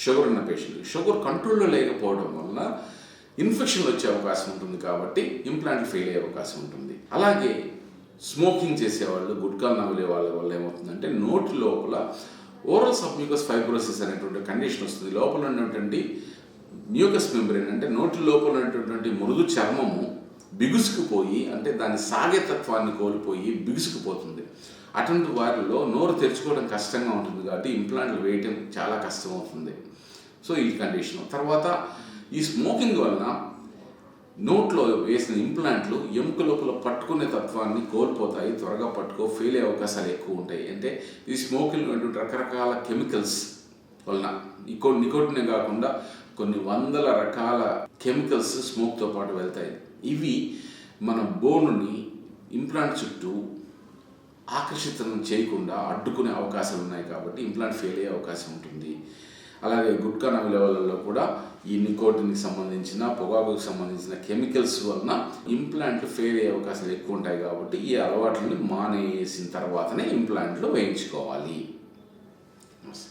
Sugar ఉన్న patient sugar కంట్రోల్లో లేకపోవడం వలన ఇన్ఫెక్షన్ వచ్చే అవకాశం ఉంటుంది కాబట్టి ఇంప్లాంట్ ఫెయిల్ అయ్యే అవకాశం ఉంటుంది. అలాగే స్మోకింగ్ చేసేవాళ్ళు, గుట్కాలు నమిలే వాళ్ళ వల్ల ఏమవుతుందంటే నోటి లోపల ఓరల్ సబ్మ్యూకస్ ఫైబ్రోసిస్ అనేటువంటి కండిషన్ వస్తుంది. లోపల ఉన్నటువంటి మ్యూకస్ మెంబ్రేన్ అంటే నోటి లోపల ఉన్నటువంటి మృదు చర్మము బిగుసుకుపోయి, అంటే దాని సాగే తత్వాన్ని కోల్పోయి బిగుసుకుపోతుంది. అటువంటి వారిలో నోరు తెరుచుకోవడం కష్టంగా ఉంటుంది కాబట్టి ఇంప్లాంట్లు వేయటం చాలా కష్టం అవుతుంది. సో ఈ కండిషన్ తర్వాత ఈ స్మోకింగ్ వలన నోట్లో వేసిన ఇంప్లాంట్లు ఎముక లోపల పట్టుకునే తత్వాన్ని కోల్పోతాయి, త్వరగా ఫెయిల్ అయ్యే అవకాశాలు ఎక్కువ ఉంటాయి. అంటే ఈ స్మోకింగ్ అనేటువంటి రకరకాల కెమికల్స్ వలన నికోటినే కాకుండా కొన్ని వందల రకాల కెమికల్స్ స్మోక్తో పాటు వెళ్తాయి. ఇవి మన బోనుని ఇంప్లాంట్ చుట్టూ ఆకర్షితం చేయకుండా అడ్డుకునే అవకాశాలు ఉన్నాయి కాబట్టి ఇంప్లాంట్ ఫెయిల్ అయ్యే అవకాశం ఉంటుంది. అలాగే గుట్కా నమిలే వాళ్ళలో కూడా ఈ నికోటిన్కి సంబంధించిన, పొగాకుకు సంబంధించిన కెమికల్స్ వలన ఇంప్లాంట్లు ఫెయిల్ అయ్యే అవకాశాలు ఎక్కువ ఉంటాయి కాబట్టి ఈ అలవాట్లని మానేసిన తర్వాతనే ఇంప్లాంట్లు వేయించుకోవాలి.